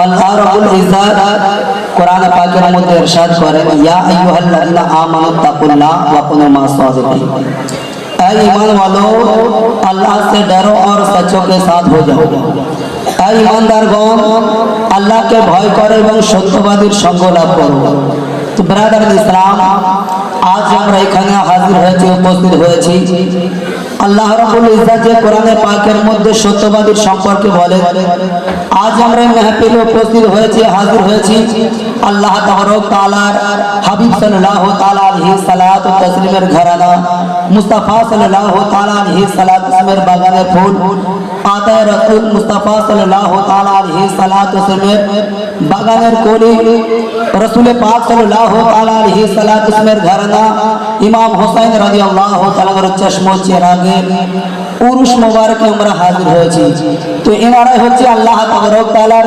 আল্লাহ রাব্বুল ইজ্জাত কোরআন পাকের মধ্যে ইরশাদ করেন, ইয়া আইয়ুহাল্লাযিনা আমানু তাকুল্লাহ ওয়া কুনু মা'আস সাদিকিন। ऐ ईमान वालों, अल्लाह से डरो और सच्चों के साथ हो जाओ। ऐ ईमानदारगण, अल्लाह के भय करो এবং সত্যবাদীর সঙ্গ লাভ করো। তো ব্রাদার ইসলাম, আজ আমরা এখানে হাজির হয়েছি, উপস্থিত হয়েছি। আল্লাহ রাব্বুল ইজ্জাত যে কোরআনে পাকের মধ্যে সত্যবাদীর সম্পর্কে বলে, আজ আমরা মাহফিলে উপস্থিত হয়েছি, হাজির হয়েছি আল্লাহ তাবারক তাআলার হাবিব সাল্লাল্লাহু তাআলা আলাইহি সালাতু তাসলিমের ঘরানা, মুস্তাফা সাল্লাল্লাহু তাআলা আলাইহি সালাতু তাসলিমের বাগানের ফুল, আতায়ে রাসূল মুস্তাফা সাল্লাল্লাহু তাআলা আলাইহি সালাতু তাসলিমের বাগানের কলি, রাসূল পাক সাল্লাল্লাহু তাআলা আলাইহি সালাতু তাসলিমের ঘরানা ইমাম হোসেন রাদিয়াল্লাহু তাআলার চশমো চেরাগে উরুস মোবারকে আমরা হাজির হয়েছি। তো এনারাই হচ্ছে আল্লাহ তাবারক তাআলার